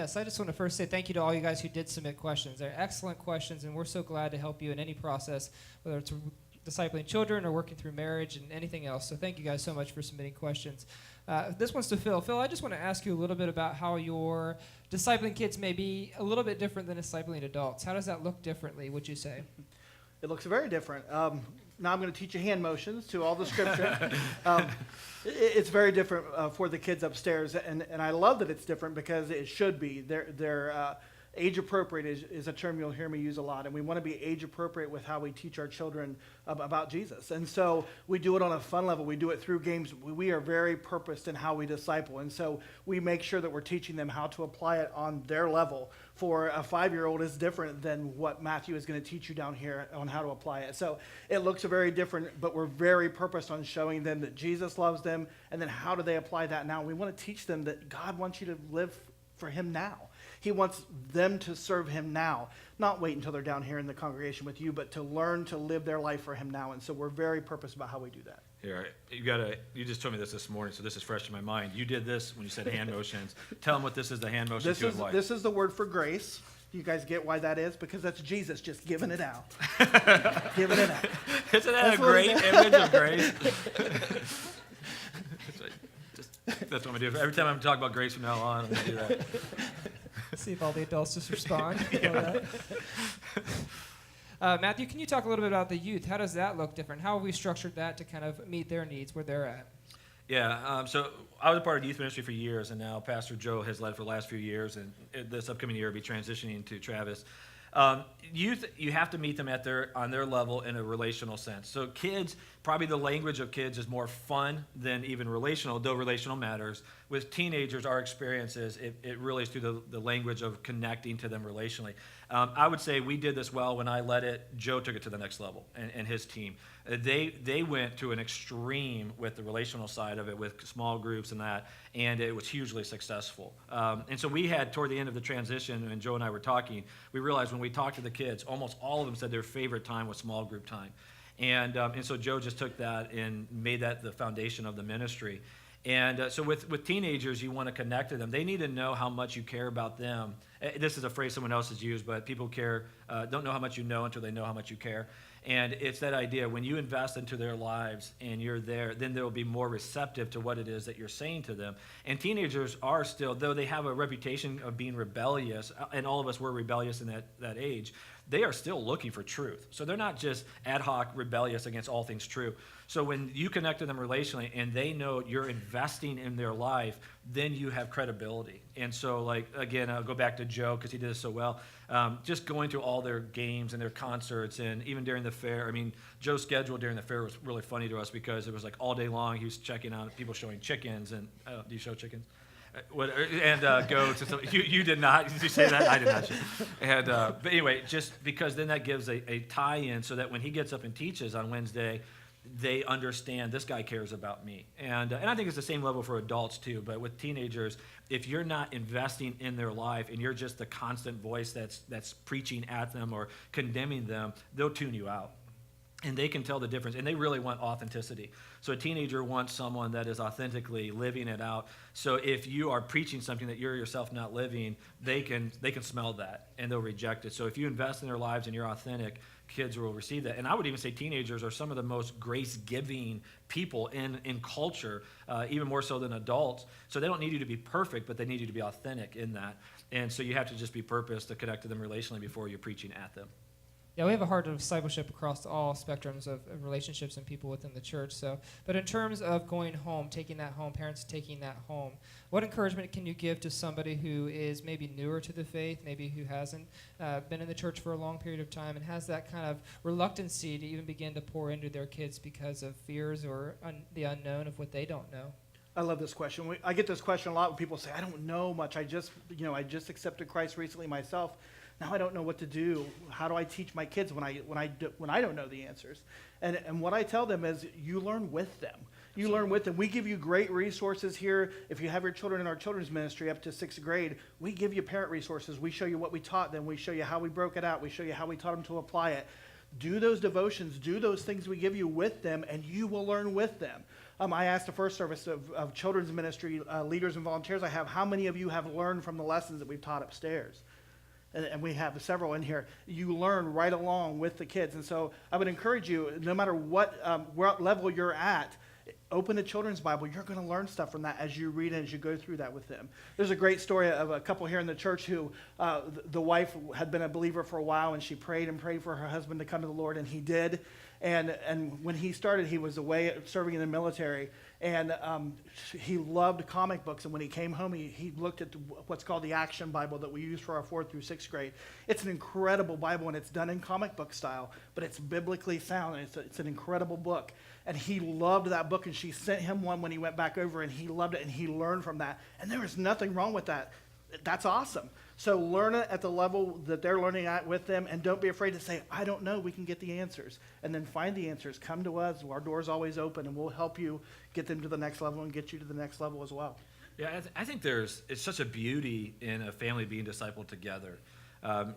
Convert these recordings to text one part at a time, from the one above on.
Yes, I just want to first say thank you to all you guys who did submit questions. They're excellent questions, and we're so glad to help you in any process, whether it's discipling children or working through marriage and anything else. So thank you guys so much for submitting questions. This one's to Phil. Phil, I just want to ask you a little bit about how your discipling kids may be a little bit different than discipling adults. How does that look differently, would you say? It looks very different. Now I'm going to teach you hand motions to all the scripture. It's very different for the kids upstairs, and I love that it's different because it should be. They're age appropriate is a term you'll hear me use a lot, and we want to be age appropriate with how we teach our children about Jesus. And so we do it on a fun level. We do it through games. We are very purposed in how we disciple, and so we make sure that we're teaching them how to apply it on their level. For a 5-year-old is different than what Matthew is going to teach you down here on how to apply it. So it looks very different, but we're very purposed on showing them that Jesus loves them, and then how do they apply that now? We want to teach them that God wants you to live for him now. He wants them to serve him now, not wait until they're down here in the congregation with you, but to learn to live their life for him now. And so we're very purposed about how we do that. Here, you just told me this morning, so this is fresh in my mind. You did this when you said hand motions. Tell them what this is, the hand motion to and why. This is the word for grace. You guys get why that is? Because that's Jesus just giving it out. Giving it out. Isn't that a great image of grace? That's what I'm going to do. Every time I'm talking about grace from now on, I'm going to do that. See if all the adults just respond. Matthew, can you talk a little bit about the youth? How does that look different? How have we structured that to kind of meet their needs where they're at? Yeah, so I was a part of youth ministry for years, and now Pastor Joe has led for the last few years, and this upcoming year will be transitioning to Travis. Youth, you have to meet them on their level in a relational sense. So kids, probably the language of kids is more fun than even relational, though relational matters. With teenagers, our experience is it really is through the language of connecting to them relationally. I would say we did this well when I led it. Joe took it to the next level, and his team. They went to an extreme with the relational side of it, with small groups and that, and it was hugely successful. And so we had, toward the end of the transition, and Joe and I were talking, we realized when we talked to the kids, almost all of them said their favorite time was small group time. And so Joe just took that and made that the foundation of the ministry. And so with teenagers, you want to connect to them. They need to know how much you care about them. This is a phrase someone else has used, but people don't know how much you know until they know how much you care. And it's that idea, when you invest into their lives and you're there, then they'll be more receptive to what it is that you're saying to them. And teenagers are still, though they have a reputation of being rebellious, and all of us were rebellious in that age, they are still looking for truth. So they're not just ad hoc rebellious against all things true. So when you connect to them relationally and they know you're investing in their life, then you have credibility. And so, like, again, I'll go back to Joe because he did this so well. Just going to all their games and their concerts, and even during the fair. I mean, Joe's schedule during the fair was really funny to us because it was like all day long he was checking on people showing chickens. And do you show chickens? Goats and stuff. You did not. Did you say that? I did not. And but anyway, just because then that gives a tie-in so that when he gets up and teaches on Wednesday, they understand this guy cares about me. And I think it's the same level for adults too. But with teenagers, if you're not investing in their life and you're just the constant voice that's preaching at them or condemning them, they'll tune you out. And they can tell the difference, and they really want authenticity. So a teenager wants someone that is authentically living it out. So if you are preaching something that you're yourself not living, they can smell that, and they'll reject it. So if you invest in their lives and you're authentic, kids will receive that. And I would even say teenagers are some of the most grace-giving people in culture, even more so than adults. So they don't need you to be perfect, but they need you to be authentic in that. And so you have to just be purposed to connect to them relationally before you're preaching at them. Yeah, we have a heart of discipleship across all spectrums of relationships and people within the church. So, but in terms of going home, taking that home, parents taking that home, what encouragement can you give to somebody who is maybe newer to the faith, maybe who hasn't been in the church for a long period of time and has that kind of reluctancy to even begin to pour into their kids because of fears or the unknown of what they don't know? I love this question. I get this question a lot when people say, I don't know much. I just accepted Christ recently myself. Now I don't know what to do. How do I teach my kids when I don't know the answers? And what I tell them is you learn with them. You learn with them. We give you great resources here. If you have your children in our children's ministry up to 6th grade, we give you parent resources. We show you what we taught them. We show you how we broke it out. We show you how we taught them to apply it. Do those devotions. Do those things we give you with them, and you will learn with them. I asked the first service of children's ministry leaders and volunteers I have, how many of you have learned from the lessons that we've taught upstairs? And we have several in here. You learn right along with the kids. And so I would encourage you, no matter what level you're at, open a children's Bible. You're going to learn stuff from that as you read and as you go through that with them. There's a great story of a couple here in the church who the wife had been a believer for a while, and she prayed and prayed for her husband to come to the Lord, and he did. And when he started, he was away serving in the military, and he loved comic books. And when he came home, he looked at what's called the Action Bible that we use for our 4th through 6th grade. It's an incredible Bible, and it's done in comic book style, but it's biblically sound, and it's an incredible book. And he loved that book, and she sent him one when he went back over, and he loved it, and he learned from that. And there was nothing wrong with that. That's awesome. So learn it at the level that they're learning at with them, and don't be afraid to say, I don't know, we can get the answers. And then find the answers. Come to us. Our door's always open, and we'll help you get them to the next level and get you to the next level as well. Yeah, I think it's such a beauty in a family being discipled together.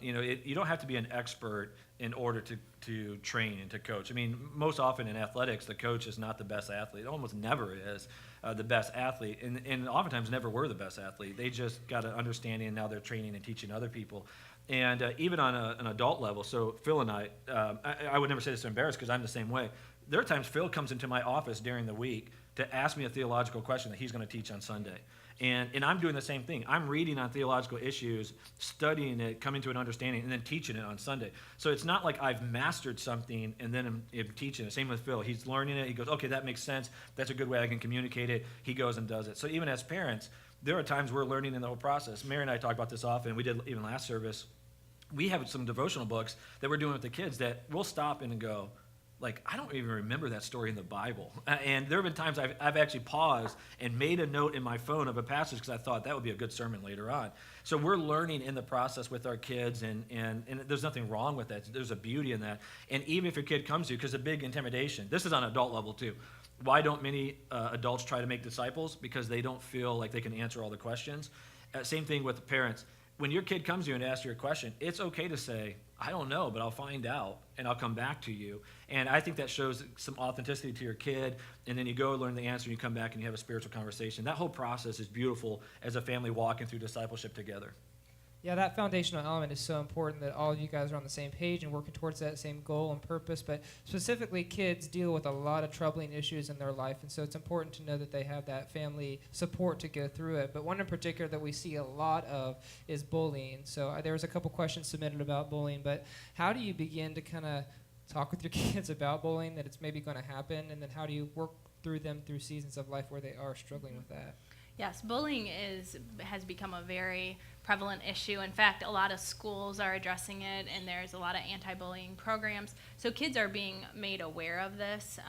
You don't have to be an expert in order to train and to coach. I mean, most often in athletics, the coach is not the best athlete. It almost never is the best athlete, and oftentimes never were the best athlete. They just got an understanding, and now they're training and teaching other people. And even on an adult level, so Phil and I would never say this to embarrass because I'm the same way. There are times Phil comes into my office during the week to ask me a theological question that he's going to teach on Sunday. And I'm doing the same thing. I'm reading on theological issues, studying it, coming to an understanding, and then teaching it on Sunday. So it's not like I've mastered something and then I'm teaching it. Same with Phil. He's learning it. He goes, okay, that makes sense. That's a good way I can communicate it. He goes and does it. So even as parents, there are times we're learning in the whole process. Mary and I talk about this often. We did even last service. We have some devotional books that we're doing with the kids that we'll stop in and go, like, I don't even remember that story in the Bible. And there have been times I've actually paused and made a note in my phone of a passage because I thought that would be a good sermon later on. So we're learning in the process with our kids, and there's nothing wrong with that. There's a beauty in that. And even if your kid comes to you, because a big intimidation, this is on adult level too. Why don't many adults try to make disciples? Because they don't feel like they can answer all the questions. Same thing with the parents. When your kid comes to you and asks you a question, it's okay to say, I don't know, but I'll find out, and I'll come back to you. And I think that shows some authenticity to your kid, and then you go learn the answer, and you come back, and you have a spiritual conversation. That whole process is beautiful as a family walking through discipleship together. Yeah, that foundational element is so important that all of you guys are on the same page and working towards that same goal and purpose. But specifically, kids deal with a lot of troubling issues in their life, and so it's important to know that they have that family support to go through it. But one in particular that we see a lot of is bullying. So there was a couple questions submitted about bullying, but how do you begin to kind of talk with your kids about bullying, that it's maybe going to happen, and then how do you work through them through seasons of life where they are struggling with that? Yes, bullying has become a very prevalent issue. In fact, a lot of schools are addressing it, and there's a lot of anti-bullying programs. So kids are being made aware of this.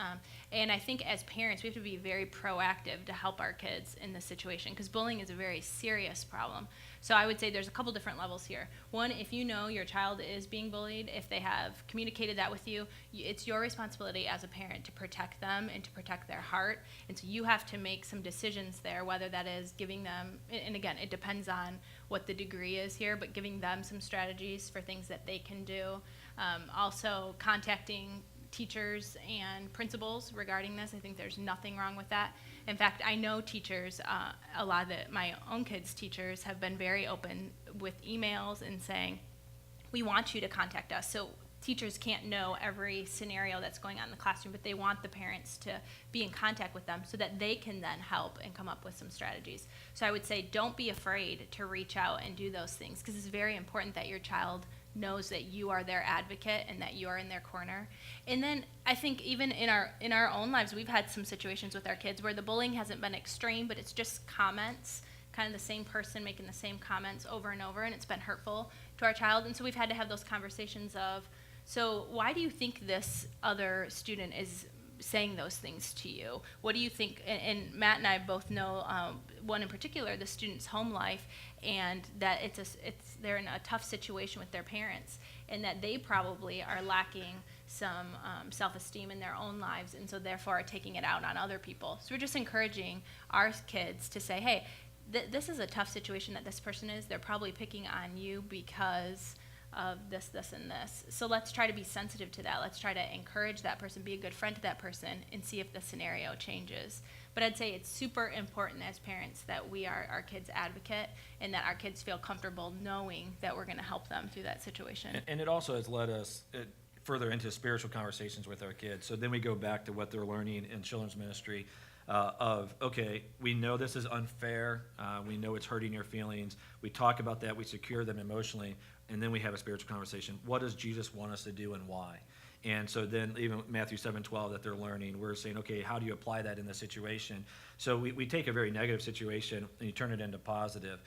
And I think as parents, we have to be very proactive to help our kids in this situation, because bullying is a very serious problem. So I would say there's a couple different levels here. One, if you know your child is being bullied, if they have communicated that with you, it's your responsibility as a parent to protect them and to protect their heart. And so you have to make some decisions there, whether that is giving them, and again, it depends on what the degree is here, but giving them some strategies for things that they can do. Also contacting teachers and principals regarding this. I think there's nothing wrong with that. In fact, I know teachers, a lot of my own kids' teachers have been very open with emails and saying, we want you to contact us. So teachers can't know every scenario that's going on in the classroom, but they want the parents to be in contact with them so that they can then help and come up with some strategies. So I would say don't be afraid to reach out and do those things, because it's very important that your child knows that you are their advocate and that you are in their corner. And then I think even in our own lives, we've had some situations with our kids where the bullying hasn't been extreme, but it's just comments, kind of the same person making the same comments over and over, and it's been hurtful to our child. And so we've had to have those conversations of, so why do you think this other student is saying those things to you? What do you think? And Matt and I both know one in particular, the student's home life, and that they're in a tough situation with their parents, and that they probably are lacking some self-esteem in their own lives, and so therefore are taking it out on other people. So we're just encouraging our kids to say, hey, this is a tough situation that this person is. They're probably picking on you because of this, this, and this. So let's try to be sensitive to that. Let's try to encourage that person, be a good friend to that person, and see if the scenario changes. But I'd say it's super important as parents that we are our kids' advocate and that our kids feel comfortable knowing that we're going to help them through that situation. And it also has led us further into spiritual conversations with our kids. So then we go back to what they're learning in children's ministry of, okay, we know this is unfair. We know it's hurting your feelings. We talk about that. We secure them emotionally. And then we have a spiritual conversation. What does Jesus want us to do and why? And so then even Matthew 7:12 that they're learning, we're saying, okay, how do you apply that in the situation? So we take a very negative situation and you turn it into positive.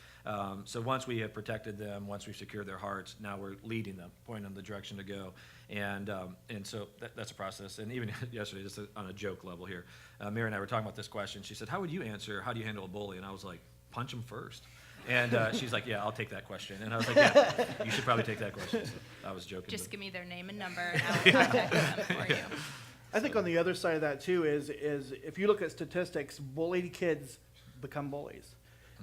So once we have protected them, once we've secured their hearts, now we're leading them, pointing them the direction to go. And so that's a process. And even yesterday, just on a joke level here, Mary and I were talking about this question. She said, how would you answer, how do you handle a bully? And I was like, punch him first. And she's like, yeah, I'll take that question. And I was like, yeah, you should probably take that question. So I was joking. Just give me their name and number, and I'll contact them for you. I think on the other side of that too is if you look at statistics, bullied kids become bullies.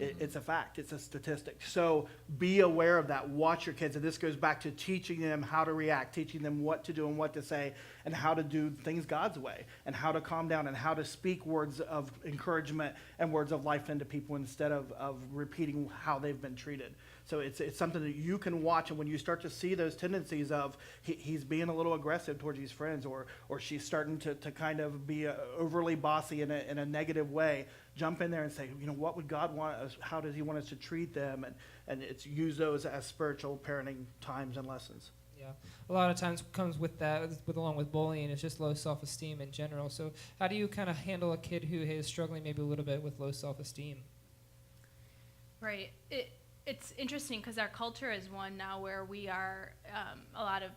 It's a fact. It's a statistic. So be aware of that. Watch your kids. And this goes back to teaching them how to react, teaching them what to do and what to say, and how to do things God's way, and how to calm down, and how to speak words of encouragement and words of life into people instead of repeating how they've been treated. So it's something that you can watch, and when you start to see those tendencies of he's being a little aggressive towards his friends, or she's starting to kind of be overly bossy in a negative way, jump in there and say, what would God want us? How does he want us to treat them? And it's use those as spiritual parenting times and lessons. Yeah, a lot of times comes with that, along with bullying, it's just low self-esteem in general. So how do you kind of handle a kid who is struggling maybe a little bit with low self-esteem? Right. It's interesting because our culture is one now where we are,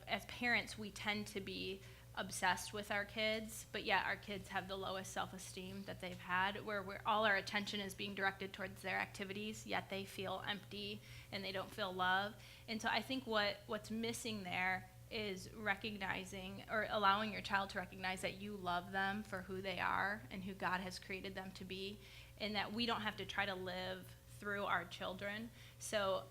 as parents, we tend to be obsessed with our kids, but yet our kids have the lowest self-esteem that they've had, where all our attention is being directed towards their activities, yet they feel empty and they don't feel love. And so I think what's missing there is recognizing or allowing your child to recognize that you love them for who they are and who God has created them to be, and that we don't have to try to live through our children. So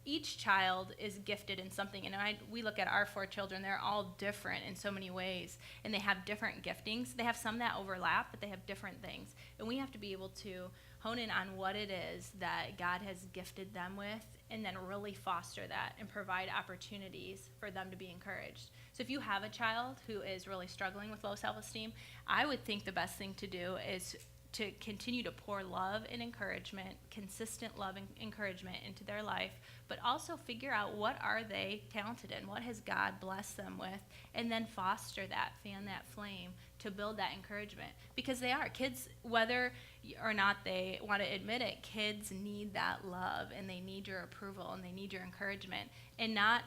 each child is gifted in something, and we look at our 4 children, they're all different in so many ways, and they have different giftings. They have some that overlap, but they have different things, and we have to be able to hone in on what it is that God has gifted them with, and then really foster that and provide opportunities for them to be encouraged. So if you have a child who is really struggling with low self-esteem, I would think the best thing to do is to continue to pour love and encouragement, consistent love and encouragement into their life, but also figure out what are they talented in, what has God blessed them with, and then foster that, fan that flame to build that encouragement. Because they are, kids, whether or not they want to admit it, kids need that love, and they need your approval, and they need your encouragement, and not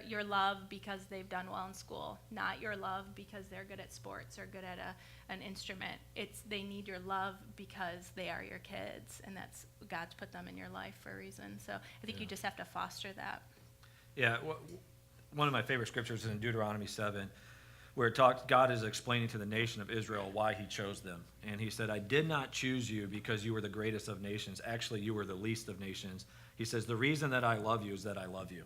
your love because they've done well in school, not your love because they're good at sports or good at an instrument. They need your love because they are your kids, and that's God's put them in your life for a reason. So I think you just have to foster that. Yeah, one of my favorite scriptures is in Deuteronomy 7, where it talks, God is explaining to the nation of Israel why he chose them. And he said, I did not choose you because you were the greatest of nations. Actually, you were the least of nations. He says, the reason that I love you is that I love you.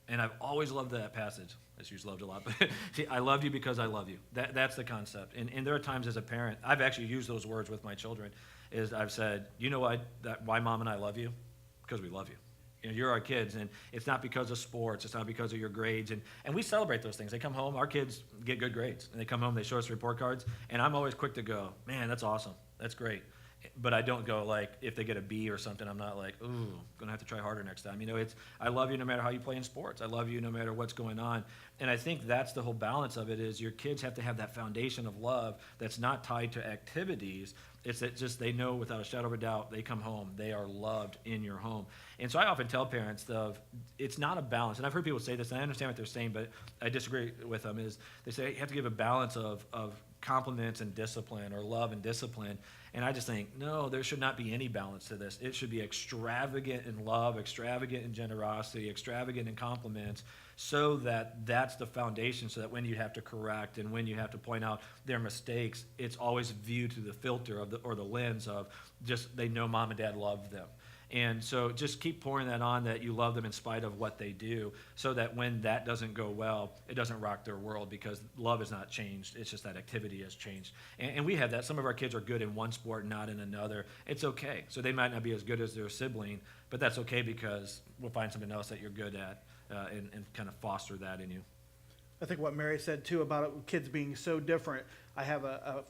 And I've always loved that passage. That's used loved a lot. But see, I love you because I love you. That's the concept. And there are times as a parent, I've actually used those words with my children, is I've said, you know why Mom and I love you? Because we love you. You're our kids, and it's not because of sports. It's not because of your grades. And we celebrate those things. They come home. Our kids get good grades. And they come home, they show us report cards. And I'm always quick to go, man, that's awesome. That's great. But I don't go like, if they get a B or something, I'm not like, ooh, going to have to try harder next time. It's, I love you no matter how you play in sports. I love you no matter what's going on. And I think that's the whole balance of it, is your kids have to have that foundation of love that's not tied to activities. It's that just they know without a shadow of a doubt, they come home, they are loved in your home. And so I often tell parents, it's not a balance. And I've heard people say this, and I understand what they're saying, but I disagree with them, is they say you have to give a balance of compliments and discipline, or love and discipline. And I just think, no, there should not be any balance to this. It should be extravagant in love, extravagant in generosity, extravagant in compliments, so that that's the foundation, so that when you have to correct and when you have to point out their mistakes, it's always viewed through the filter or the lens of just they know Mom and Dad love them. And so just keep pouring that on, that you love them in spite of what they do, so that when that doesn't go well, it doesn't rock their world, because love has not changed. It's just that activity has changed. And we have that. Some of our kids are good in one sport, not in another. It's okay. So they might not be as good as their sibling, but that's okay, because we'll find something else that you're good at and kind of foster that in you. I think what Mary said too about kids being so different. I have a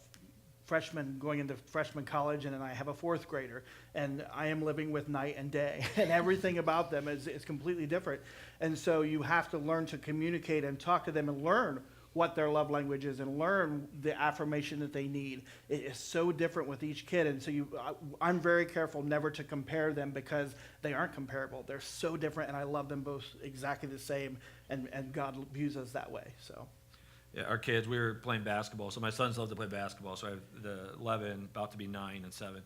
freshman going into freshman college, and then I have a fourth grader, and I am living with night and day, and everything about them is completely different. And so you have to learn to communicate and talk to them and learn what their love language is and learn the affirmation that they need. It is so different with each kid, and so I'm very careful never to compare them, because they aren't comparable. They're so different, and I love them both exactly the same, and God views us that way. So. Yeah, our kids, we were playing basketball. So my sons love to play basketball. So I have the 11, about to be 9 and 7.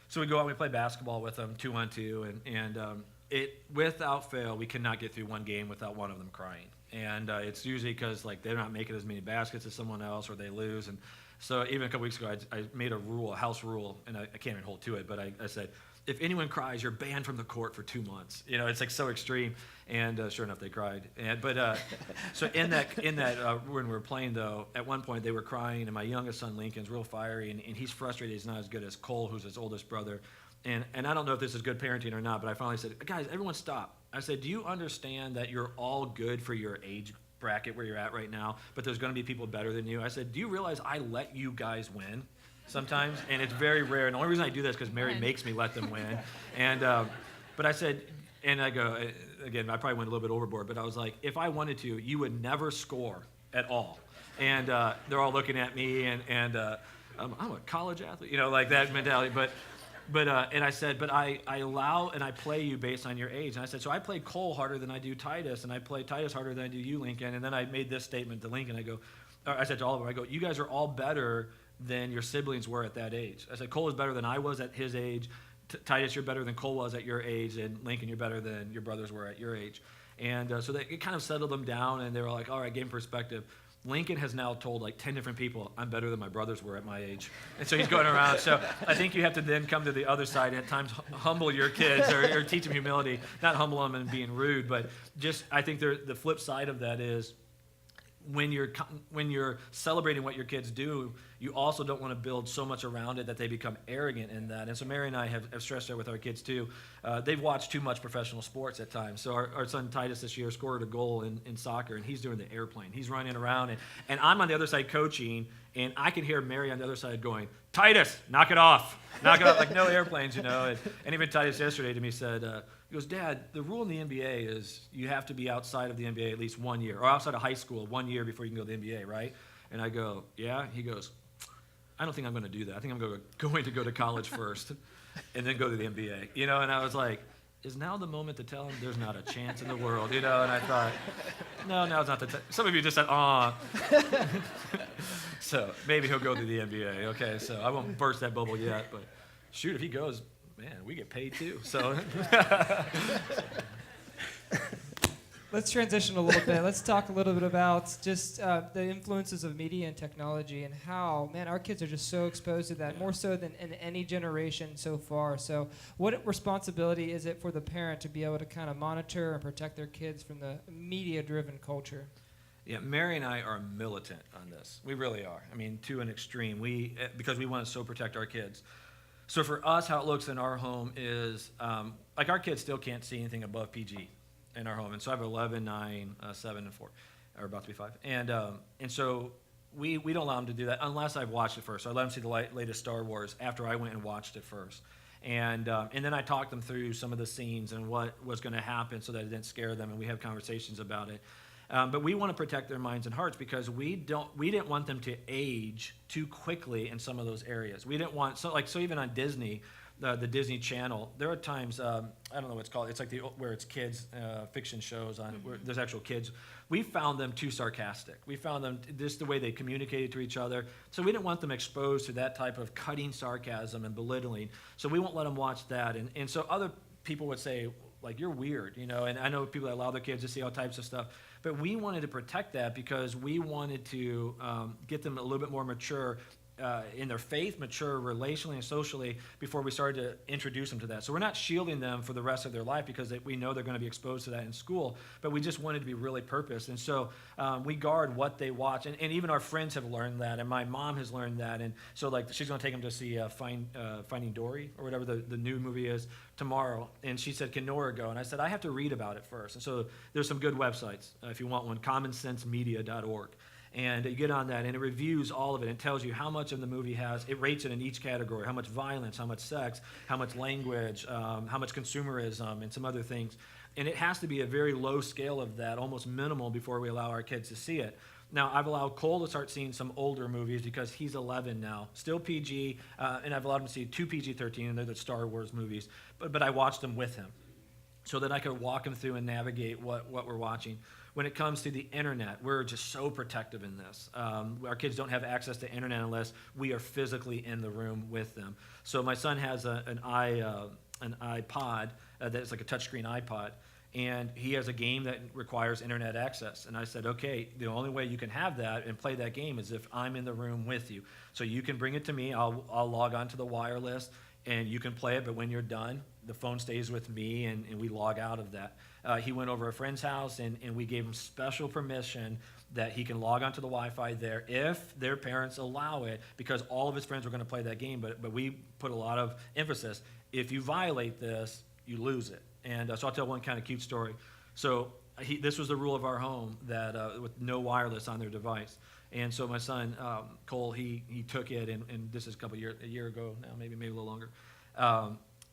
So we go out and we play basketball with them, 2-on-2, and it, without fail, we cannot get through one game without one of them crying. And it's usually because like they're not making as many baskets as someone else, or they lose. And so even a couple weeks ago, I made a rule, a house rule, and I can't even hold to it, but I said, if anyone cries, you're banned from the court for 2 months. You know, it's like so extreme. And sure enough, they cried. So in that when we were playing, though, at one point they were crying, and my youngest son Lincoln's real fiery, and he's frustrated. He's not as good as Cole, who's his oldest brother. And I don't know if this is good parenting or not, but I finally said, guys, everyone stop. I said, do you understand that you're all good for your age bracket where you're at right now, but there's going to be people better than you? I said, do you realize I let you guys win sometimes? And it's very rare. And the only reason I do that is because Mary makes me let them win. And but I said, and I go, again, I probably went a little bit overboard, but I was like, if I wanted to, you would never score at all. And they're all looking at me, and I'm a college athlete, you know, like that mentality. And I said, but I allow and I play you based on your age. And I said, so I play Cole harder than I do Titus, and I play Titus harder than I do you, Lincoln. And then I made this statement to Lincoln. I said to all of them, I go, you guys are all better than your siblings were at that age. I said, Cole is better than I was at his age. Titus, you're better than Cole was at your age. And Lincoln, you're better than your brothers were at your age. And so it kind of settled them down, and they were like, all right, game perspective. Lincoln has now told like 10 different people, I'm better than my brothers were at my age. And so he's going around. So I think you have to then come to the other side and at times humble your kids or teach them humility. Not humble them and being rude, but just I think the flip side of that is when you're celebrating what your kids do, you also don't want to build so much around it that they become arrogant in that. And so Mary and I have stressed that with our kids too. They've watched too much professional sports at times. So our son Titus this year scored a goal in soccer, and he's doing the airplane. He's running around, and I'm on the other side coaching, and I can hear Mary on the other side going, Titus, knock it off. Knock it off, like no airplanes, you know. And even Titus yesterday to me said, he goes, Dad, the rule in the NBA is you have to be outside of the NBA at least 1 year, or outside of high school 1 year before you can go to the NBA, right? And I go, yeah. He goes, I don't think I'm going to do that. I think I'm going to go to college first and then go to the NBA. You know, and I was like, is now the moment to tell him? There's not a chance in the world, you know? And I thought, no, now's not the time. Some of you just said, aw. So maybe he'll go to the NBA. Okay, so I won't burst that bubble yet, but shoot, if he goes, man, we get paid too. So Let's transition a little bit. Let's talk a little bit about just the influences of media and technology, and how, man, our kids are just so exposed to that, more so than in any generation so far. So what responsibility is it for the parent to be able to kind of monitor and protect their kids from the media-driven culture? yeah, Mary and I are militant on this. We really are. I mean, to an extreme. Because we want to so protect our kids. So for us, how it looks in our home is, like our kids still can't see anything above PG in our home. And so I have 11, 9, 7, and 4, or about to be 5. And so we don't allow them to do that unless I've watched it first. So I let them see the latest Star Wars after I went and watched it first. And then I talked them through some of the scenes and what was going to happen so that it didn't scare them, and we have conversations about it. But we want to protect their minds and hearts because we didn't want them to age too quickly in some of those areas. We didn't want, so even on Disney, the Disney Channel, there are times, I don't know what it's called, it's like where it's kids fiction shows on, where there's actual kids. We found them too sarcastic. We found them just the way they communicated to each other. So we didn't want them exposed to that type of cutting sarcasm and belittling. So we won't let them watch that. And so other people would say, like, you're weird, you know, and I know people that allow their kids to see all types of stuff. But we wanted to protect that because we wanted to get them a little bit more mature in their faith, mature relationally and socially before we started to introduce them to that. So we're not shielding them for the rest of their life because we know they're going to be exposed to that in school, but we just wanted to be really purposed. And so we guard what they watch. And even our friends have learned that, and my mom has learned that. And so like she's going to take them to see Finding Dory or whatever the new movie is tomorrow. And she said, can Nora go? And I said, I have to read about it first. And so there's some good websites if you want one, commonsensemedia.org. And you get on that, and it reviews all of it. It tells you how much of the movie has. It rates it in each category: how much violence, how much sex, how much language, how much consumerism, and some other things. And it has to be a very low scale of that, almost minimal, before we allow our kids to see it. Now, I've allowed Cole to start seeing some older movies because he's 11 now, still PG, and I've allowed him to see 2 PG-13, and they're the Star Wars movies. But I watched them with him so that I could walk him through and navigate what we're watching. When it comes to the internet, we're just so protective in this. Our kids don't have access to internet unless we are physically in the room with them. So my son has an iPod that's like a touchscreen iPod, and he has a game that requires internet access. And I said, okay, the only way you can have that and play that game is if I'm in the room with you. So you can bring it to me. I'll log on to the wireless, and you can play it, but when you're done, the phone stays with me, and we log out of that. He went over a friend's house, and we gave him special permission that he can log onto the Wi-Fi there if their parents allow it, because all of his friends were going to play that game, but we put a lot of emphasis. If you violate this, you lose it. And so I'll tell one kind of cute story. So this was the rule of our home, that with no wireless on their device. And so my son, Cole, he took it, and this is a year ago now, maybe a little longer.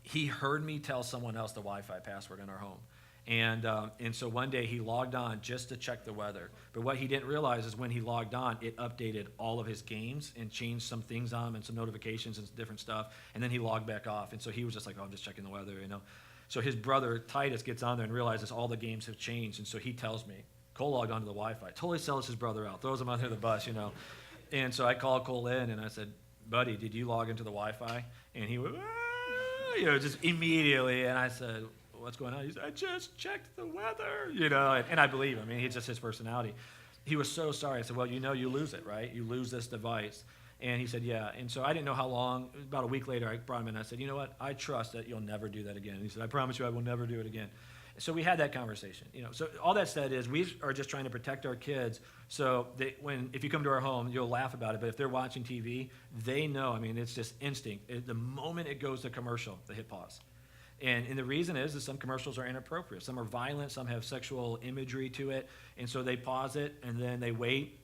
He heard me tell someone else the Wi-Fi password in our home. And so one day he logged on just to check the weather. But what he didn't realize is when he logged on, it updated all of his games and changed some things on him and some notifications and different stuff. And then he logged back off. And so he was just like, oh, I'm just checking the weather, you know. So his brother, Titus, gets on there and realizes all the games have changed. And so he tells me, Cole logged onto the Wi-Fi. Totally sells his brother out, throws him under the bus, you know. And so I called Cole in and I said, buddy, did you log into the Wi-Fi? And he went, you know, just immediately. And I said, what's going on? He said, I just checked the weather, you know. And I believe him. I mean, he's just his personality. He was so sorry. I said, well, you know, you lose it, right? You lose this device. And he said, yeah. And so I didn't know how long. About a week later, I brought him in. I said, you know what? I trust that you'll never do that again. And he said, I promise you I will never do it again. So we had that conversation. You know, so all that said is we are just trying to protect our kids. So if you come to our home, you'll laugh about it. But if they're watching TV, they know. I mean, it's just instinct. The moment it goes to commercial, they hit pause. And the reason is that some commercials are inappropriate. Some are violent. Some have sexual imagery to it. And so they pause it, and then they wait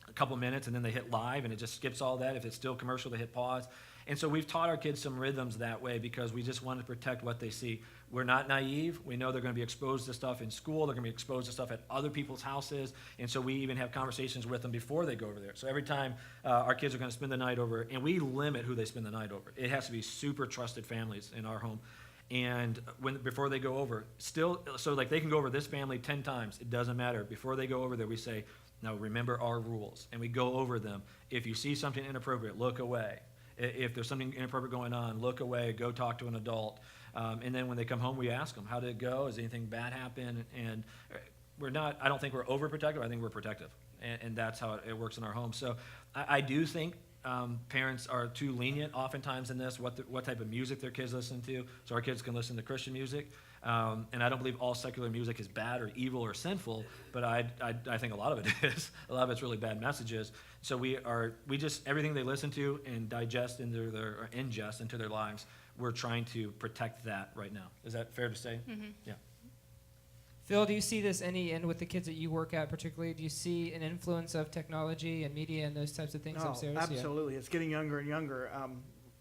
a couple minutes, and then they hit live, and it just skips all that. If it's still commercial, they hit pause. And so we've taught our kids some rhythms that way because we just want to protect what they see. We're not naive. We know they're going to be exposed to stuff in school. They're going to be exposed to stuff at other people's houses. And so we even have conversations with them before they go over there. So every time our kids are going to spend the night over, and we limit who they spend the night over. It has to be super trusted families in our home. And before they go over, so like they can go over this family 10 times. It doesn't matter. Before they go over there, we say, now remember our rules. And we go over them. If you see something inappropriate, look away. If there's something inappropriate going on, look away, go talk to an adult. And then when they come home, we ask them, how did it go? Has anything bad happened? And I don't think we're overprotective. I think we're protective. And that's how it works in our home. So I do think parents are too lenient oftentimes in this, what type of music their kids listen to. So our kids can listen to Christian music. And I don't believe all secular music is bad or evil or sinful, but I think a lot of it is. A lot of it's really bad messages. So we just, everything they listen to and digest or ingest into their lives, we're trying to protect that right now. Is that fair to say? Mm-hmm. Yeah. Phil, do you see this any end with the kids that you work at particularly? Do you see an influence of technology and media and those types of things upstairs? Absolutely. Yeah. It's getting younger and younger.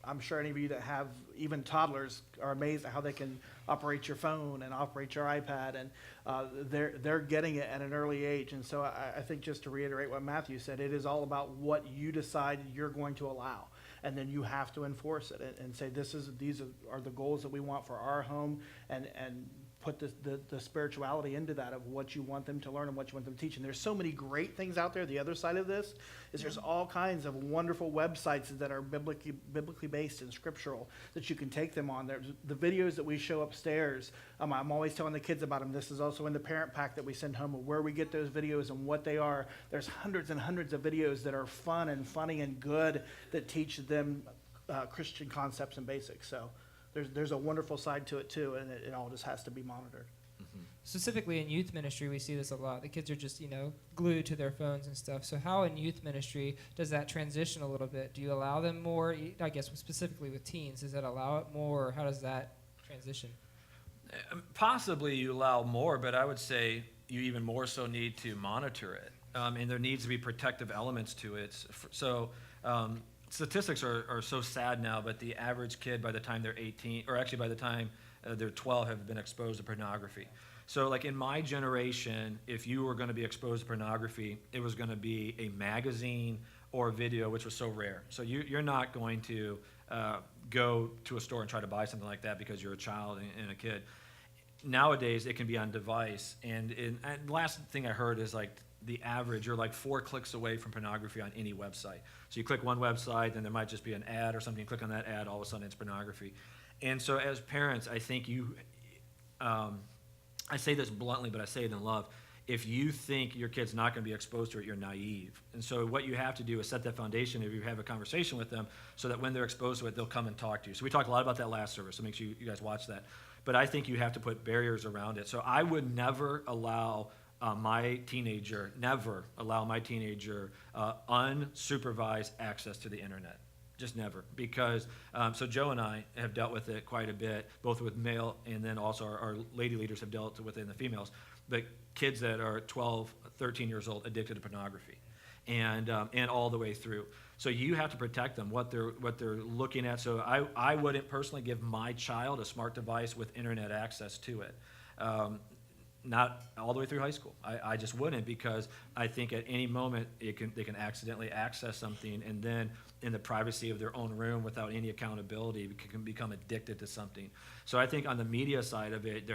I'm sure any of you that have even toddlers are amazed at how they can operate your phone and operate your iPad, and they're getting it at an early age. And so I think, just to reiterate what Matthew said, it is all about what you decide you're going to allow, and then you have to enforce it and say these are the goals that we want for our home, and put the spirituality into that of what you want them to learn and what you want them to teach. And there's so many great things out there. The other side of this is there's all kinds of wonderful websites that are biblically based and scriptural that you can take them on. There's the videos that we show upstairs. I'm always telling the kids about them. This is also in the parent pack that we send home of where we get those videos and what they are. There's hundreds and hundreds of videos that are fun and funny and good that teach them Christian concepts and basics. So there's a wonderful side to it too, and it all just has to be monitored. Specifically in youth ministry, we see this a lot. The kids are just, glued to their phones and stuff. So how in youth ministry does that transition a little bit? Do you allow them more, I guess specifically with teens, does that allow it more, or how does that transition? Possibly you allow more, but I would say you even more so need to monitor it. And there needs to be protective elements to it. So statistics are so sad now, but the average kid by the time they're 18, or actually by the time they're 12, have been exposed to pornography. So like in my generation, if you were going to be exposed to pornography, it was going to be a magazine or a video, which was so rare. So you're not going to go to a store and try to buy something like that because you're a child and a kid. Nowadays, it can be on device. And the last thing I heard is like the average, you're like 4 clicks away from pornography on any website. So you click one website, then there might just be an ad or something. You click on that ad, all of a sudden it's pornography. And so as parents, I think I say this bluntly, but I say it in love. If you think your kid's not going to be exposed to it, you're naive. And so what you have to do is set that foundation if you have a conversation with them so that when they're exposed to it, they'll come and talk to you. So we talked a lot about that last service, so make sure you guys watch that. But I think you have to put barriers around it. So I would never allow my teenager unsupervised access to the internet. Just never. Because, so Joe and I have dealt with it quite a bit, both with male and then also our lady leaders have dealt with it in the females. But kids that are 12, 13 years old addicted to pornography and all the way through. So you have to protect them, what they're looking at. So I wouldn't personally give my child a smart device with internet access to it. Not all the way through high school. I just wouldn't, because I think at any moment they can accidentally access something, and then in the privacy of their own room without any accountability can become addicted to something. So I think on the media side of it,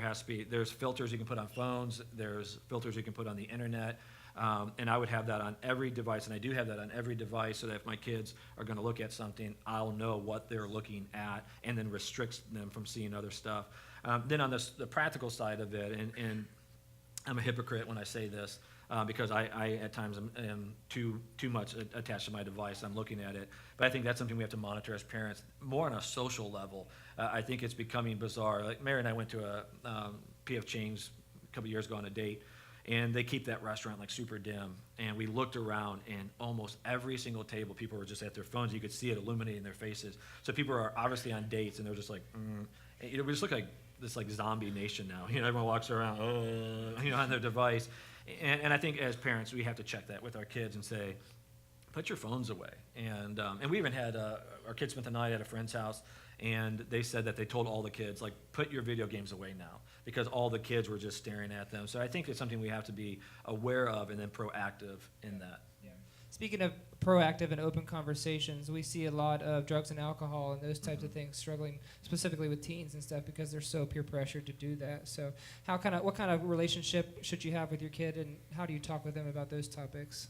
there's filters you can put on phones, there's filters you can put on the internet, and I would have that on every device, and I do have that on every device, so that if my kids are going to look at something, I'll know what they're looking at, and then restricts them from seeing other stuff. Then on the practical side of it, and I'm a hypocrite when I say this, because I at times am too much attached to my device. I'm looking at it. But I think that's something we have to monitor as parents, more on a social level. I think it's becoming bizarre. Like Mary and I went to a P.F. Chang's a couple years ago on a date, and they keep that restaurant like super dim. And we looked around, and almost every single table, people were just at their phones. You could see it illuminating their faces. So people are obviously on dates, and they're just like, we just look like this like zombie nation now. Everyone walks around, on their device. And I think as parents, we have to check that with our kids and say, put your phones away. And we even had our kids spent the night at a friend's house, and they said that they told all the kids, like, put your video games away now, because all the kids were just staring at them. So I think it's something we have to be aware of and then proactive in that. Yeah. Speaking of proactive and open conversations, we see a lot of drugs and alcohol and those types of things struggling specifically with teens and stuff because they're so peer pressured to do that. So what kind of relationship should you have with your kid, and how do you talk with them about those topics?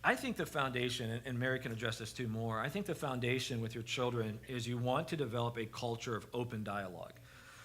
I think the foundation, and Mary can address this too more, I think the foundation with your children is you want to develop a culture of open dialogue.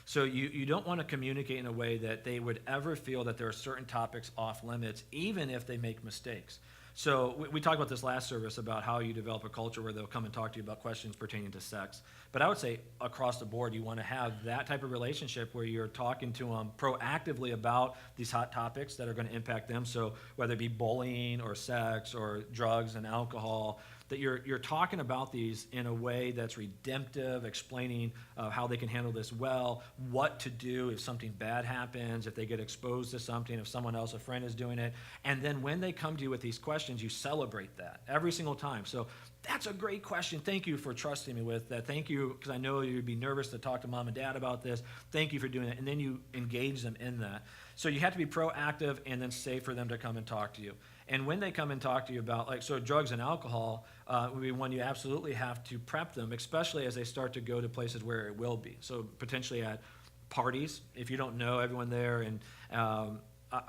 So you don't want to communicate in a way that they would ever feel that there are certain topics off limits, even if they make mistakes. So we talked about this last service about how you develop a culture where they'll come and talk to you about questions pertaining to sex. But I would say across the board, you want to have that type of relationship where you're talking to them proactively about these hot topics that are going to impact them. So whether it be bullying or sex or drugs and alcohol, that you're talking about these in a way that's redemptive, explaining how they can handle this well, what to do if something bad happens, if they get exposed to something, if someone else, a friend, is doing it. And then when they come to you with these questions, you celebrate that every single time. So that's a great question. Thank you for trusting me with that. Thank you, because I know you'd be nervous to talk to mom and dad about this. Thank you for doing that. And then you engage them in that. So you have to be proactive and then safe for them to come and talk to you. And when they come and talk to you about, drugs and alcohol, would be one you absolutely have to prep them, especially as they start to go to places where it will be. So potentially at parties if you don't know everyone there, and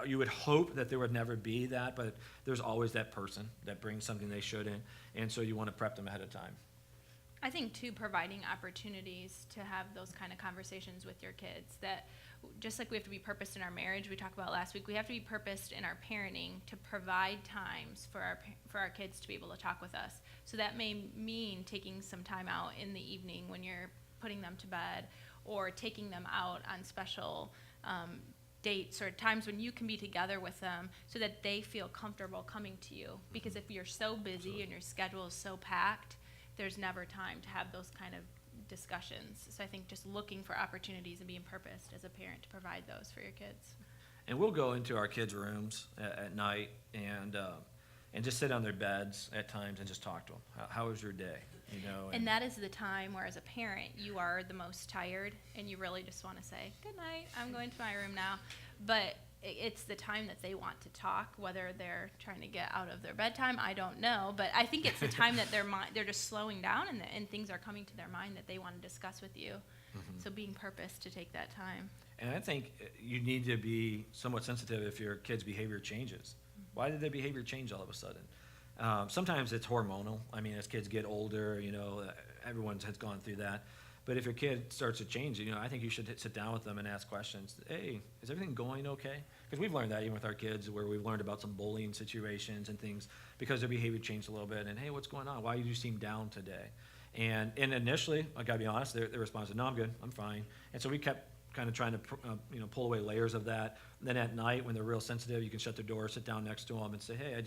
you would hope that there would never be that, but there's always that person that brings something they shouldn't, and so you want to prep them ahead of time. I think, too, providing opportunities to have those kind of conversations with your kids, that just like we have to be purposed in our marriage, we talked about last week, we have to be purposed in our parenting to provide times for our kids to be able to talk with us. So that may mean taking some time out in the evening when you're putting them to bed, or taking them out on special dates or times when you can be together with them so that they feel comfortable coming to you. Because if you're so busy and your schedule is so packed, there's never time to have those kind of discussions. So I think just looking for opportunities and being purposed as a parent to provide those for your kids. And we'll go into our kids' rooms at night and just sit on their beds at times and just talk to them. How was your day? You know, And that is the time where, as a parent, you are the most tired and you really just want to say, good night, I'm going to my room now. But it's the time that they want to talk, whether they're trying to get out of their bedtime, I don't know. But I think it's the time that they're just slowing down and things are coming to their mind that they want to discuss with you. Mm-hmm. So being purposed to take that time. And I think you need to be somewhat sensitive if your kid's behavior changes. Mm-hmm. Why did their behavior change all of a sudden? Sometimes it's hormonal. I mean, as kids get older, you know, everyone has gone through that. But if your kid starts to change, you know, I think you should sit down with them and ask questions. Hey, is everything going okay? Because we've learned that even with our kids, where we've learned about some bullying situations and things because their behavior changed a little bit. And hey, what's going on? Why do you seem down today? And initially, I got to be honest, their response was, no, I'm good, I'm fine. And so we kept kind of trying to pull away layers of that. And then at night, when they're real sensitive, you can shut the door, sit down next to them, and say, hey,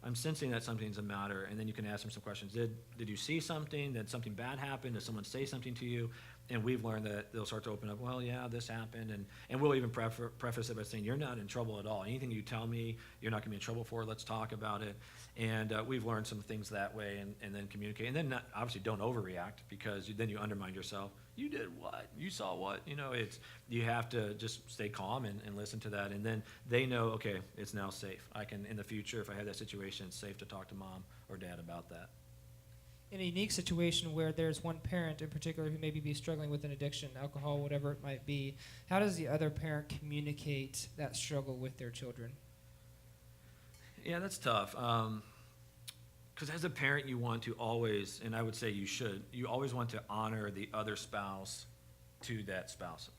I'm sensing that something's the matter. And then you can ask them some questions. Did you see something? Did something bad happen? Did someone say something to you? And we've learned that they'll start to open up, well, yeah, this happened. And we'll even preface it by saying, you're not in trouble at all. Anything you tell me, you're not going to be in trouble for. Let's talk about it. And we've learned some things that way and then communicate. And then obviously don't overreact, because then you undermine yourself. You did what? You saw what? You know, you have to just stay calm and listen to that. And then they know, okay, it's now safe. I can, in the future, if I have that situation, it's safe to talk to mom or dad about that. In a unique situation where there's one parent in particular who maybe be struggling with an addiction, alcohol, whatever it might be, how does the other parent communicate that struggle with their children? Yeah, that's tough. Because as a parent, you want to always, and I would say you always want to honor the other spouse to that spouse.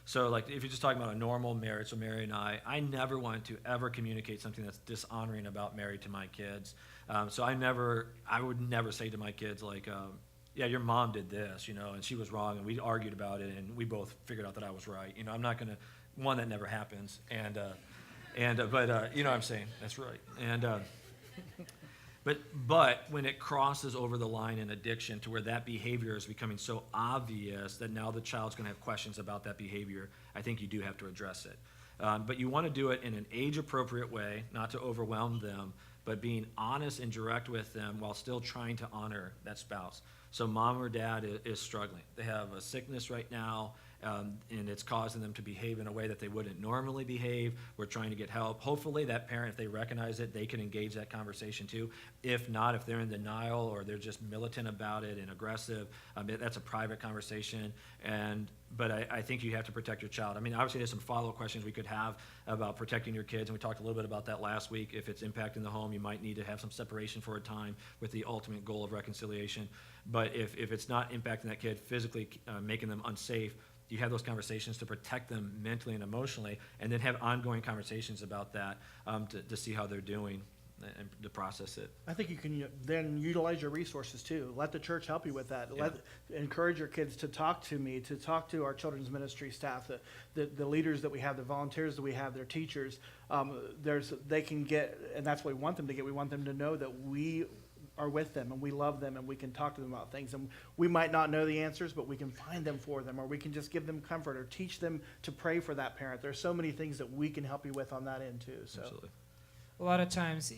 So like if you're just talking about a normal marriage, so Mary and I never want to ever communicate something that's dishonoring about Mary to my kids. So I would never say to my kids like, yeah, your mom did this, you know, and she was wrong, and we argued about it, and we both figured out that I was right. You know, I'm not going to, that never happens. But you know what I'm saying? That's right. But when it crosses over the line in addiction to where that behavior is becoming so obvious that now the child's going to have questions about that behavior, I think you do have to address it. But you want to do it in an age-appropriate way, not to overwhelm them, but being honest and direct with them while still trying to honor that spouse. So mom or dad is struggling. They have a sickness right now, and it's causing them to behave in a way that they wouldn't normally behave. We're trying to get help. Hopefully that parent, if they recognize it, they can engage that conversation too. If not, if they're in denial or they're just militant about it and aggressive, that's a private conversation. But I think you have to protect your child. I mean, obviously there's some follow-up questions we could have about protecting your kids, and we talked a little bit about that last week. If it's impacting the home, you might need to have some separation for a time with the ultimate goal of reconciliation. But if it's not impacting that kid physically, making them unsafe, you have those conversations to protect them mentally and emotionally, and then have ongoing conversations about that to see how they're doing and to process it. I think you can then utilize your resources too. Let the church help you with that. Yeah. Encourage your kids to talk to me, to talk to our children's ministry staff, the leaders that we have, the volunteers that we have, their teachers. They can get, and that's what we want them to get. We want them to know that we are with them and we love them and we can talk to them about things. And we might not know the answers, but we can find them for them, or we can just give them comfort or teach them to pray for that parent. There's so many things that we can help you with on that end too. So. Absolutely. A lot of times,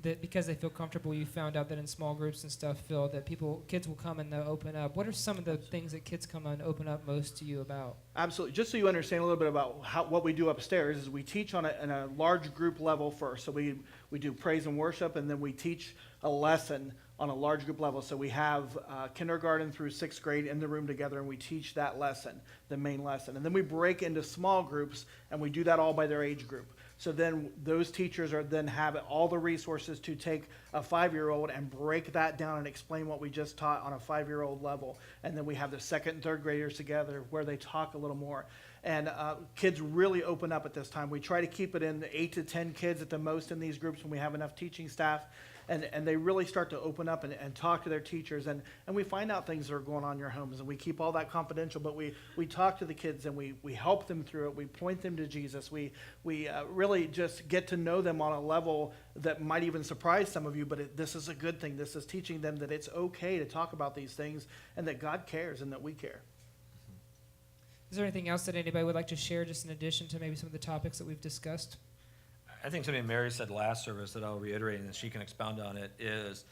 that because they feel comfortable, you found out that in small groups and stuff, Phil, that kids will come and they'll open up. What are some of the things that kids come and open up most to you about? Absolutely. Just so you understand a little bit about what we do upstairs is we teach on a large group level first. So we do praise and worship, and then we teach a lesson on a large group level. So we have kindergarten through 6th grade in the room together, and we teach that lesson, the main lesson. And then we break into small groups, and we do that all by their age group. So then those teachers have all the resources to take a 5-year-old and break that down and explain what we just taught on a 5-year-old level. And then we have the 2nd and 3rd graders together where they talk a little more. And kids really open up at this time. We try to keep it in 8 to 10 kids at the most in these groups when we have enough teaching staff. And they really start to open up and talk to their teachers. And we find out things that are going on in your homes. And we keep all that confidential, but we talk to the kids and we help them through it. We point them to Jesus. We really just get to know them on a level that might even surprise some of you, but this is a good thing. This is teaching them that it's okay to talk about these things and that God cares and that we care. Is there anything else that anybody would like to share, just in addition to maybe some of the topics that we've discussed? I think something Mary said last service that I'll reiterate, and she can expound on it, is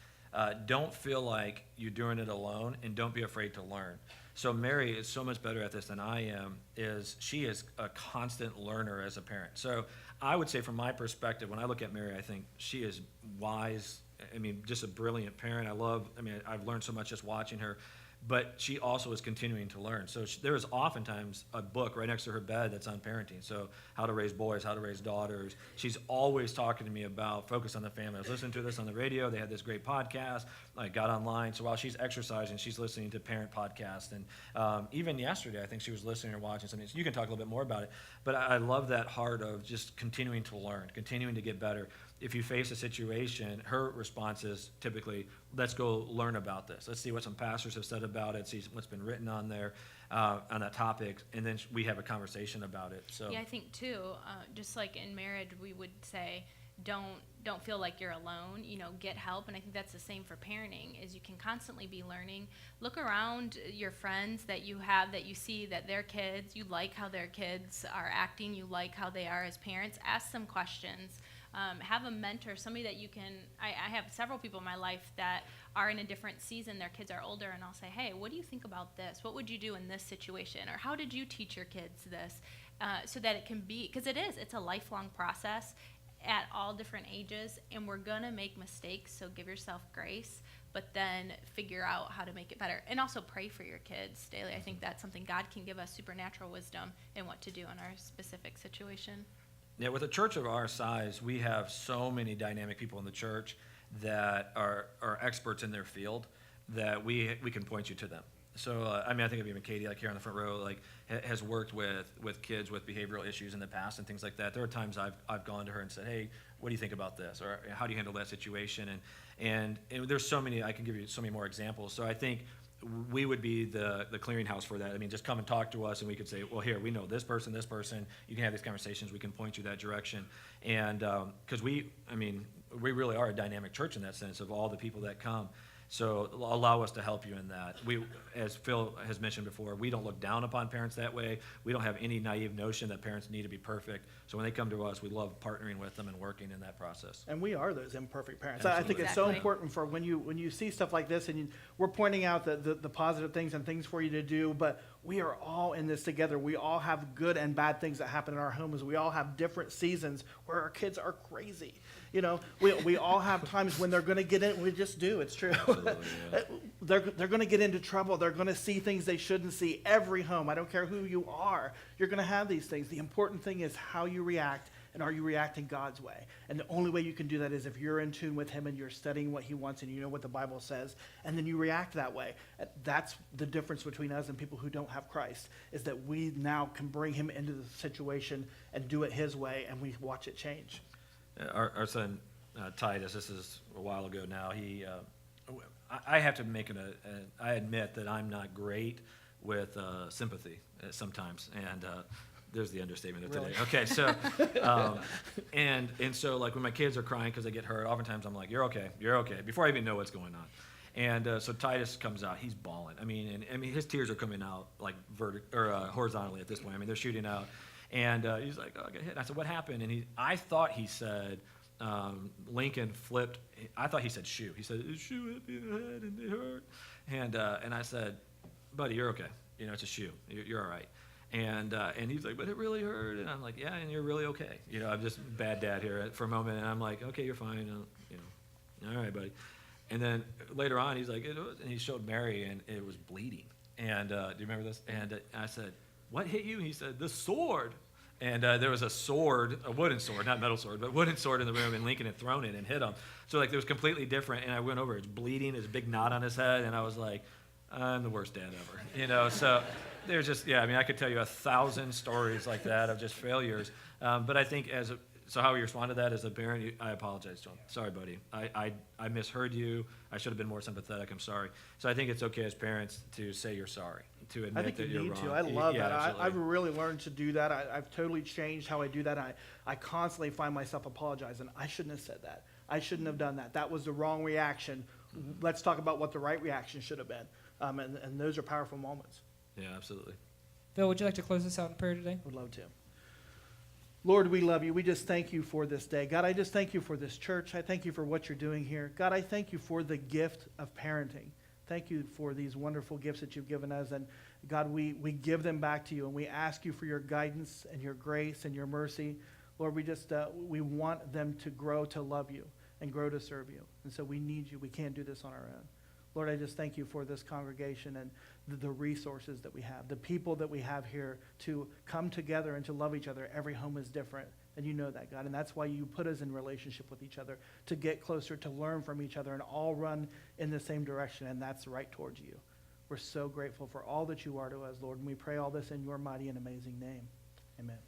don't feel like you're doing it alone, and don't be afraid to learn. So Mary is so much better at this than I am. She is a constant learner as a parent. So I would say from my perspective, when I look at Mary, I think she is wise. I mean, just a brilliant parent. I've learned so much just watching her. But she also is continuing to learn. So there is oftentimes a book right next to her bed that's on parenting. So how to raise boys, how to raise daughters. She's always talking to me about focus on the family. I was listening to this on the radio. They had this great podcast. I got online. So while she's exercising, she's listening to parent podcasts. And even yesterday, I think she was listening or watching something. So you can talk a little bit more about it. But I love that heart of just continuing to learn, continuing to get better. If you face a situation, her response is typically, let's go learn about this. Let's see what some pastors have said about it, see what's been written on there, on that topic, and then we have a conversation about it. So yeah, I think too, just like in marriage, we would say, don't feel like you're alone, get help. And I think that's the same for parenting, is you can constantly be learning. Look around your friends that you have, that you see that their kids, you like how their kids are acting, you like how they are as parents. Ask them questions. Have a mentor, somebody that you can. I have several people in my life that are in a different season. Their kids are older, and I'll say, hey, what do you think about this? What would you do in this situation? Or how did you teach your kids this? So that it can be, because it's a lifelong process at all different ages, and we're going to make mistakes, so give yourself grace, but then figure out how to make it better. And also pray for your kids daily. I think that's something God can give us, supernatural wisdom in what to do in our specific situation. Yeah, with a church of our size, we have so many dynamic people in the church that are experts in their field that we can point you to them. So, I think of even Katie, like here on the front row, like has worked with kids with behavioral issues in the past and things like that. There are times I've gone to her and said, hey, what do you think about this? Or how do you handle that situation? And there's so many, I can give you so many more examples. So I think we would be the clearinghouse for that. Just come and talk to us, and we could say, well, here, we know this person. You can have these conversations. We can point you that direction. And because we really are a dynamic church in that sense of all the people that come. So allow us to help you in that. We, as Phil has mentioned before, we don't look down upon parents that way. We don't have any naive notion that parents need to be perfect. So when they come to us, we love partnering with them and working in that process. And we are those imperfect parents. Absolutely. I think it's so important for when you see stuff like this, and we're pointing out the positive things and things for you to do, but we are all in this together. We all have good and bad things that happen in our homes. We all have different seasons where our kids are crazy. We all have times when they're going to get in. We just do. It's true. Yeah. They're going to get into trouble. They're going to see things they shouldn't see. Every home, I don't care who you are, you're going to have these things. The important thing is how you react, and are you reacting God's way? And the only way you can do that is if you're in tune with Him and you're studying what He wants and you know what the Bible says, and then you react that way. That's the difference between us and people who don't have Christ, is that we now can bring Him into the situation and do it His way, and we watch it change. Our son Titus, this is a while ago now, I have to make I admit that I'm not great with sympathy sometimes, and there's the understatement of today. Really? Okay, so and so like when my kids are crying because they get hurt, oftentimes I'm like, you're okay, before I even know what's going on. And so Titus comes out, he's bawling. His tears are coming out like horizontally at this point. They're shooting out. And he's like, oh, I got hit. I said, what happened? And I thought he said, Lincoln flipped. I thought he said shoe. He said, his shoe hit me in the head and it hurt. And I said, buddy, you're okay. It's a shoe. You're all right. And he's like, but it really hurt. And I'm like, yeah, and you're really okay. I'm just bad dad here for a moment. And I'm like, okay, you're fine. All right, buddy. And then later on, he's like, and he showed Mary, and it was bleeding. And do you remember this? And I said, what hit you? And he said, the sword. And there was a sword, a wooden sword, not metal sword, but wooden sword in the room, and Lincoln had thrown it and hit him. So like it was completely different. And I went over, it's bleeding, there's a big knot on his head, and I was like, I'm the worst dad ever, So there's just, I could tell you 1,000 stories like that of just failures. But I think so how you respond to that as a parent, I apologize, John. Sorry, buddy. I misheard you. I should have been more sympathetic. I'm sorry. So I think it's okay as parents to say you're sorry, to admit I think that you you're need wrong. to. I love that. Absolutely. I've really learned to do that. I've totally changed how I do that. I constantly find myself apologizing. I shouldn't have said that. I shouldn't have done that. That was the wrong reaction. Let's talk about what the right reaction should have been. And those are powerful moments. Yeah, absolutely. Phil, would you like to close this out in prayer today? Would love to. Lord, we love you. We just thank you for this day. God, I just thank you for this church. I thank you for what you're doing here. God, I thank you for the gift of parenting. Thank you for these wonderful gifts that you've given us. And God, we give them back to you, and we ask you for your guidance and your grace and your mercy. Lord, we want them to grow to love you and grow to serve you. And so we need you. We can't do this on our own. Lord, I just thank you for this congregation and the resources that we have, the people that we have here to come together and to love each other. Every home is different, and you know that, God. And that's why you put us in relationship with each other, to get closer, to learn from each other, and all run in the same direction, and that's right towards you. We're so grateful for all that you are to us, Lord, and we pray all this in your mighty and amazing name. Amen.